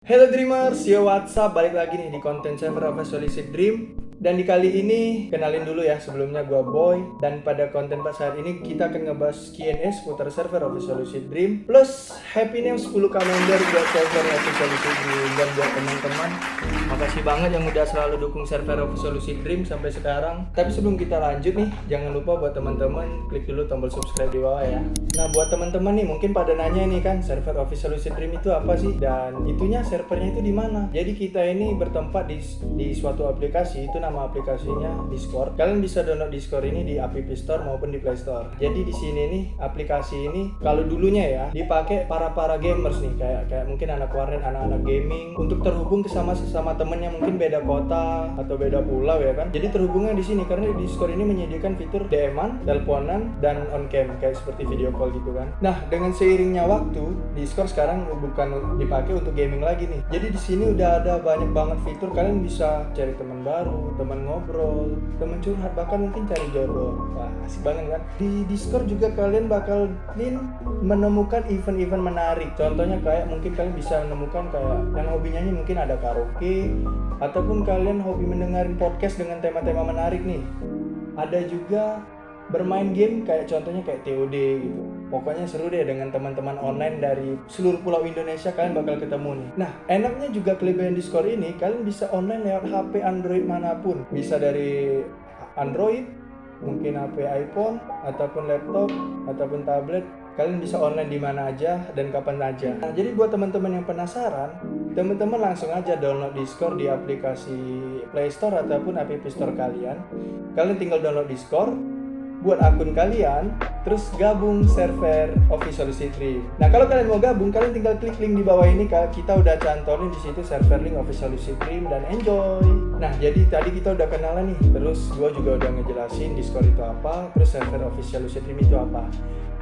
Hello Dreamers, yo what's up? Balik lagi nih di konten server of a Lucid Dream. Dan di kali ini, kenalin dulu ya, sebelumnya gua Boy. Dan pada konten pas saat ini kita akan ngebahas Q&A seputar server of a Lucid Dream plus happy name 10 kalender buat server of a Lucid Dream. Dan buat teman-teman, makasih banget yang udah selalu dukung server of a Lucid Dream sampai sekarang. Tapi sebelum kita lanjut nih, jangan lupa buat teman-teman klik dulu tombol subscribe di bawah ya. Nah, buat teman-teman nih mungkin pada nanya nih kan, server of a Lucid Dream itu apa sih? Dan itunya servernya itu di mana? Jadi kita ini bertempat di suatu aplikasi, itu nama aplikasinya Discord. Kalian bisa download Discord ini di App Store maupun di Play Store. Jadi di sini nih aplikasi ini kalau dulunya ya dipakai para gamers nih, kayak mungkin anak warnet, anak-anak gaming untuk terhubung sesama temennya mungkin beda kota atau beda pulau ya kan. Jadi terhubungnya di sini karena Discord ini menyediakan fitur DM-an, teleponan dan on cam kayak seperti video call gitu kan. Nah, dengan seiringnya waktu, Discord sekarang bukan dipakai untuk gaming lagi nih. Jadi di sini udah ada banyak banget fitur, kalian bisa cari teman baru, teman ngobrol, teman curhat, bahkan mungkin cari jodoh. Wah, asik banget kan? Di Discord juga kalian bakal menemukan event-event menarik. Contohnya kayak mungkin kalian bisa menemukan kayak yang hobi nyanyi, mungkin ada karaoke, ataupun kalian hobi mendengarin podcast dengan tema-tema menarik nih. Ada juga bermain game kayak contohnya kayak TOD gitu. Pokoknya seru deh dengan teman-teman online dari seluruh pulau Indonesia, kalian bakal ketemu nih. Nah, enaknya juga kelebihan Discord ini, kalian bisa online lewat HP Android manapun. Bisa dari Android, mungkin HP iPhone, ataupun laptop, ataupun tablet. Kalian bisa online di mana aja dan kapan aja. Nah, jadi buat teman-teman yang penasaran, teman-teman langsung aja download Discord di aplikasi Play Store ataupun App Store kalian. Kalian tinggal download Discord, buat akun kalian, terus gabung server Official Lucid Dream. Nah, kalau kalian mau gabung, kalian tinggal klik link di bawah ini. Kita udah cantonin di situ server link Official Lucid Dream dan enjoy. Nah, jadi tadi kita udah kenalan nih. Terus gua juga udah ngejelasin Discord itu apa, terus server Official Lucid Dream itu apa.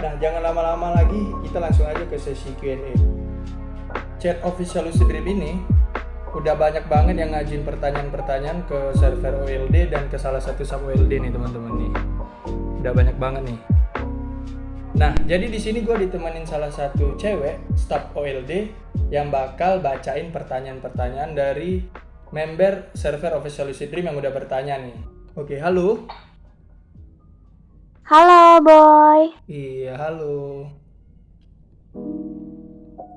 Nah, jangan lama-lama lagi, kita langsung aja ke sesi Q&A. Chat Official Lucid Dream ini udah banyak banget yang ngajuin pertanyaan-pertanyaan ke server OLD dan ke salah satu sub OLD nih teman-teman nih. Udah banyak banget nih. Nah, jadi di sini gue ditemenin salah satu cewek staff OLD yang bakal bacain pertanyaan-pertanyaan dari member server Official Lucid Dream yang udah bertanya nih. Oke, halo. Halo Boy. Iya, halo.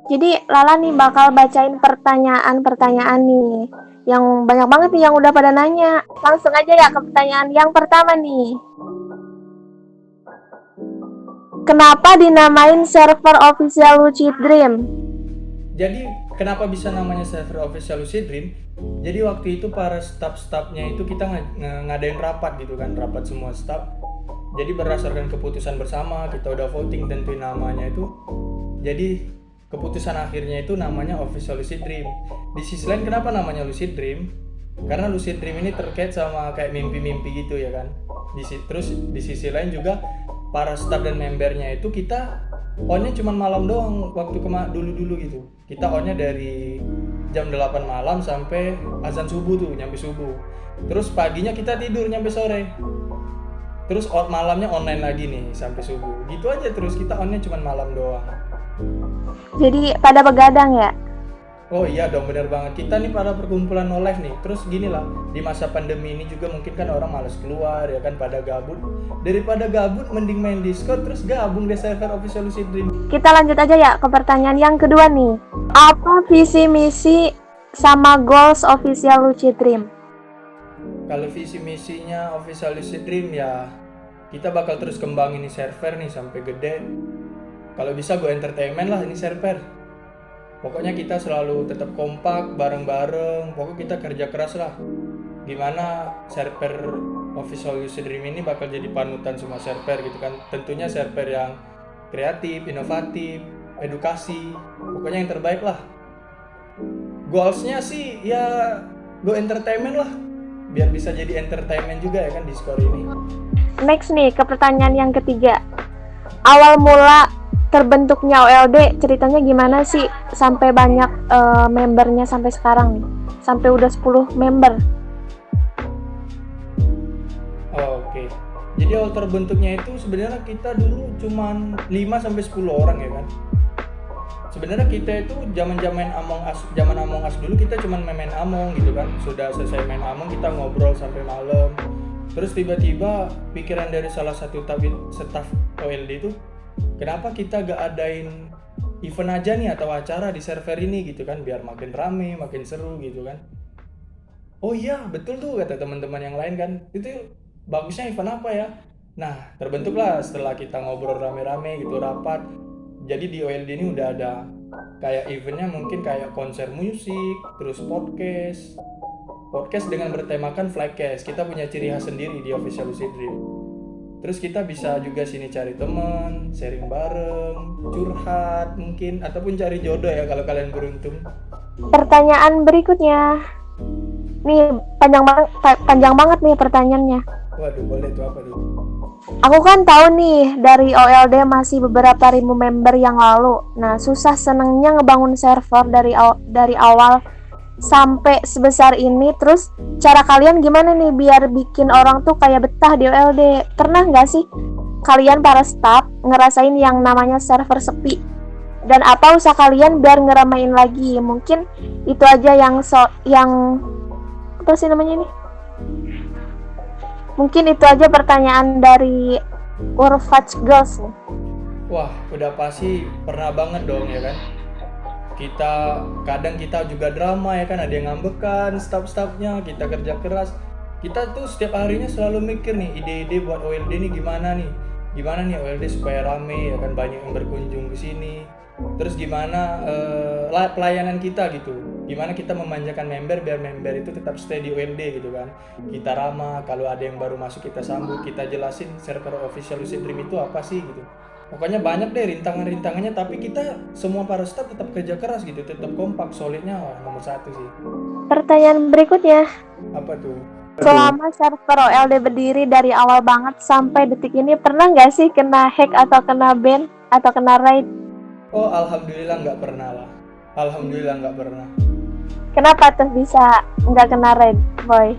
Jadi Lala nih bakal bacain pertanyaan-pertanyaan nih yang banyak banget nih yang udah pada nanya. Langsung aja ya ke pertanyaan yang pertama nih. Kenapa dinamain server Official Lucid Dream? Jadi kenapa bisa namanya server Official Lucid Dream? Jadi waktu itu para staff-staffnya itu kita ngadain rapat gitu kan, rapat semua staff. Jadi berdasarkan keputusan bersama, kita udah voting tentuin namanya itu. Jadi keputusan akhirnya itu namanya Official Lucid Dream. Di sisi lain kenapa namanya Lucid Dream? Karena Lucid Dream ini terkait sama kayak mimpi-mimpi gitu ya kan. Terus di sisi lain juga para staff dan membernya itu kita onnya cuma malam doang waktu dulu gitu. Kita onnya dari jam 8 malam sampai azan subuh tuh, nyampe subuh. Terus paginya kita tidur nyampe sore. Terus malamnya online lagi nih sampai subuh. Gitu aja terus, kita onnya cuma malam doang. Jadi pada begadang ya? Oh iya dong, bener banget. Kita nih pada perkumpulan no live nih. Terus gini lah, di masa pandemi ini juga mungkin kan orang malas keluar ya kan, pada gabut. Daripada gabut mending main Discord, terus gabung di server Official Lucid Dream. Kita lanjut aja ya ke pertanyaan yang kedua nih. Apa visi misi sama goals Official Lucid Dream? Kalau visi misinya Official Lucid Dream ya, kita bakal terus kembangin ini server nih sampai gede. Kalau bisa go entertainment lah ini server. Pokoknya kita selalu tetap kompak, bareng-bareng. Pokoknya kita kerja keras lah. Gimana server Official Lucid Dream ini bakal jadi panutan semua server gitu kan. Tentunya server yang kreatif, inovatif, edukasi. Pokoknya yang terbaik lah. Goalsnya sih ya go entertainment lah. Biar bisa jadi entertainment juga ya kan Discord ini. Next nih ke pertanyaan yang ketiga. Awal mula terbentuknya OLD ceritanya gimana sih sampai banyak membernya sampai sekarang nih, sampai udah 10 member. Oke. Jadi awal terbentuknya itu sebenarnya kita dulu cuman 5 sampai 10 orang ya kan. sebenarnya kita itu zaman Among Us dulu kita cuman main Among gitu kan. Sudah selesai main Among kita ngobrol sampai malam. Terus tiba-tiba pikiran dari salah satu staf OLD itu, kenapa kita gak adain event aja nih atau acara di server ini gitu kan, biar makin rame, makin seru gitu kan. Oh iya betul tuh kata teman-teman yang lain kan, itu bagusnya event apa ya. Nah terbentuklah setelah kita ngobrol rame-rame gitu rapat. Jadi di OLD ini udah ada kayak eventnya, mungkin kayak konser musik, terus podcast dengan bertemakan Flycast. Kita punya ciri khas sendiri di Official Lucid Dream. Terus kita bisa juga sini cari teman, sharing bareng, curhat mungkin, ataupun cari jodoh ya kalau kalian beruntung. Pertanyaan berikutnya. Nih panjang banget nih pertanyaannya. Waduh, boleh tuh apa tuh? Aku kan tahu nih dari OLD masih beberapa ribu member yang lalu. Nah, susah senengnya ngebangun server dari awal sampai sebesar ini. Terus cara kalian gimana nih biar bikin orang tuh kayak betah di OLD? Pernah nggak sih kalian para staff ngerasain yang namanya server sepi? Dan apa usaha kalian biar ngeramein lagi? Mungkin itu aja yang apa sih namanya ini? Mungkin itu aja pertanyaan dari Urfach Girls nih. Wah, udah pasti pernah banget dong ya kan. Kadang kita juga drama ya kan, ada yang ngambekan staff-staffnya, kita kerja keras. Kita tuh setiap harinya selalu mikir nih, ide-ide buat OLD nih gimana nih OLD supaya rame ya kan, banyak yang berkunjung ke sini. Terus gimana pelayanan kita gitu, gimana kita memanjakan member biar member itu tetap stay di OLD gitu kan. Kita ramah, kalau ada yang baru masuk kita sambut, kita jelasin server Official Lucid Dream itu apa sih gitu. Pokoknya banyak deh rintangannya, tapi kita semua para staff tetap kerja keras gitu, tetap kompak, solidnya nomor 1 sih. Pertanyaan berikutnya. Apa tuh? Selama server OLD berdiri dari awal banget sampai detik ini, pernah nggak sih kena hack atau kena ban atau kena raid? Oh, alhamdulillah nggak pernah lah. Alhamdulillah nggak pernah. Kenapa tuh bisa nggak kena raid, Boy?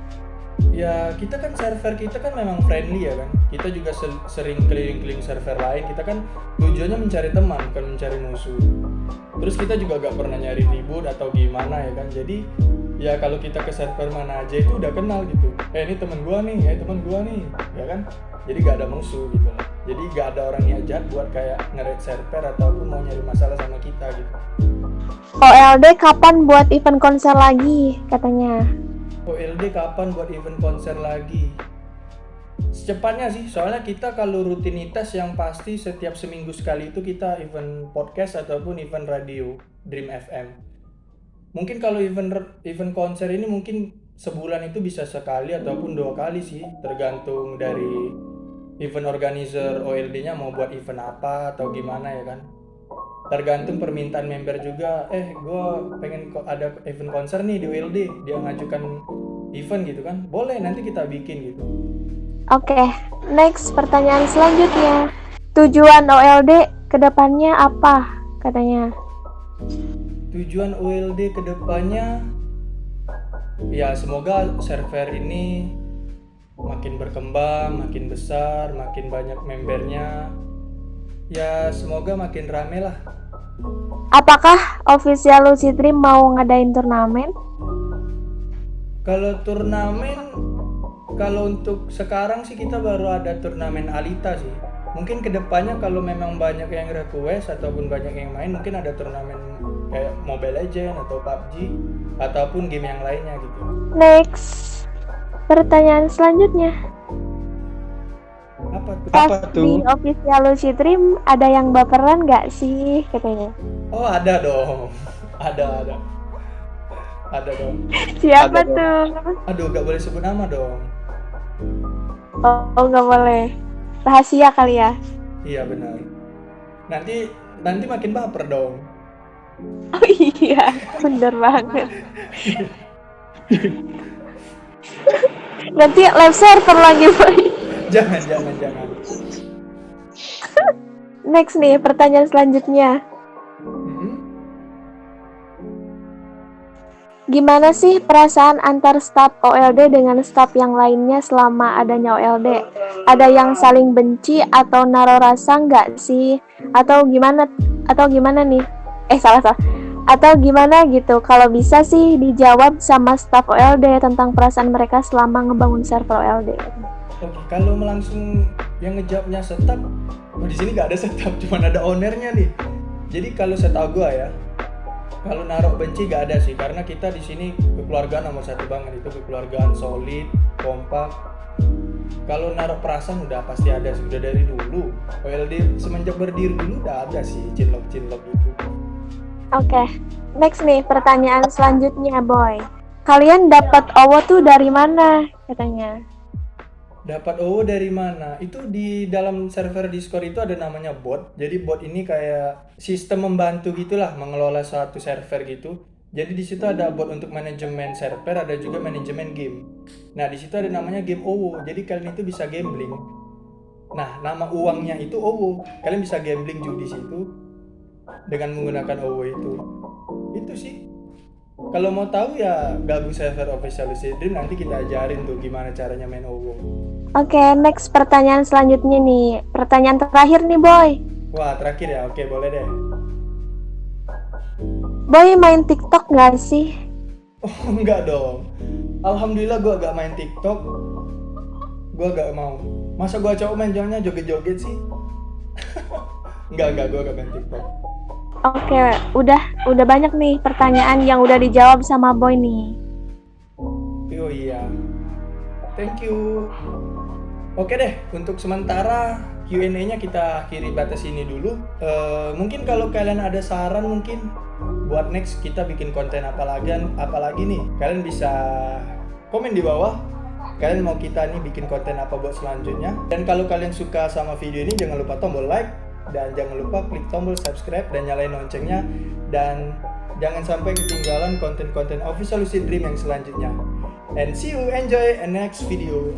Ya kita kan server kita kan memang friendly ya kan. Kita juga sering keliling-keliling server lain. Kita kan tujuannya mencari teman, bukan mencari musuh. Terus kita juga gak pernah nyari ribut atau gimana ya kan. Jadi ya kalau kita ke server mana aja itu udah kenal gitu. Ini teman gua nih, ya kan. Jadi gak ada musuh gitu lah. Jadi gak ada orang yang jahat buat kayak nge-raid server ataupun mau nyari masalah sama kita gitu. OLD kapan buat event konser lagi katanya? OLD kapan buat event konser lagi? Secepatnya sih, soalnya kita kalau rutinitas yang pasti setiap seminggu sekali itu kita event podcast ataupun event radio Dream FM. Mungkin kalau event konser ini mungkin sebulan itu bisa sekali ataupun 2 kali sih, tergantung dari event organizer OLD-nya mau buat event apa atau gimana ya kan. Tergantung permintaan member juga, gue pengen ada event konser nih di OLD, dia ngajukan event gitu kan, boleh nanti kita bikin gitu. Oke, next pertanyaan selanjutnya. Tujuan OLD kedepannya apa katanya? Tujuan OLD kedepannya ya semoga server ini makin berkembang, makin besar, makin banyak membernya. Ya semoga makin rame lah. Apakah Official Lucid Dream mau ngadain turnamen? Kalau turnamen, kalau untuk sekarang sih kita baru ada turnamen Alita sih. Mungkin kedepannya kalau memang banyak yang request ataupun banyak yang main, mungkin ada turnamen kayak Mobile Legends atau PUBG ataupun game yang lainnya gitu. Next, pertanyaan selanjutnya. Apa tuh? Di Official Lucid Dream ada yang baperan nggak sih katanya? Oh ada dong, ada dong. Siapa tuh? Aduh, gak boleh sebut nama dong. Oh nggak boleh, rahasia kali ya? Iya benar. Nanti makin baper dong. Oh iya, bener banget. Nanti live server lagi, Boy. Jangan. Next nih, pertanyaan selanjutnya. Gimana sih perasaan antar staf OLD dengan staf yang lainnya selama adanya OLD? Ada yang saling benci atau naruh rasa nggak sih? Atau gimana nih? salah salah. Atau gimana gitu? Kalau bisa sih dijawab sama staf OLD tentang perasaan mereka selama ngebangun server OLD. Oke, kalau langsung yang ngejawabnya setap, di sini nggak ada setap, cuma ada ownernya nih. Jadi kalau setahu gua ya, kalau naruh benci nggak ada sih, karena kita di sini kekeluargaan nomor satu banget, itu kekeluargaan solid, kompak. Kalau naruh perasaan udah pasti ada sih, udah dari dulu. OLD semenjak berdiri dulu udah ada sih cinlok itu. Oke, next nih pertanyaan selanjutnya, Boy. Kalian dapat OWO tuh dari mana? Katanya. Dapat OWO dari mana? Itu di dalam server Discord itu ada namanya bot. Jadi bot ini kayak sistem membantu gitulah mengelola suatu server gitu. Jadi di situ ada bot untuk manajemen server, ada juga manajemen game. Nah, di situ ada namanya game OWO. Jadi kalian itu bisa gambling. Nah, nama uangnya itu OWO. Kalian bisa gambling juga di situ dengan menggunakan OWO itu. Itu sih. Kalau mau tahu ya gabung server official Lucid Dream, nanti kita ajarin tuh gimana caranya main OWO. Oke, next pertanyaan selanjutnya nih. Pertanyaan terakhir nih, Boy. Wah, terakhir ya. Oke, boleh deh. Boy main TikTok nggak sih? Oh, enggak dong. Alhamdulillah gue agak main TikTok. Gue agak mau. Masa gue cowok main jalannya joget-joget sih? Enggak, gue agak main TikTok. Oke, udah banyak nih pertanyaan yang udah dijawab sama Boy nih. Oh iya. Thank you. Oke deh, untuk sementara Q&A-nya kita akhiri batas ini dulu. Mungkin kalau kalian ada saran mungkin buat next kita bikin konten apalagi nih, kalian bisa komen di bawah. Kalian mau kita nih bikin konten apa buat selanjutnya. Dan kalau kalian suka sama video ini, jangan lupa tombol like dan jangan lupa klik tombol subscribe dan nyalain loncengnya, dan jangan sampai ketinggalan konten-konten official Lucid Dream yang selanjutnya. And see you, enjoy a next video.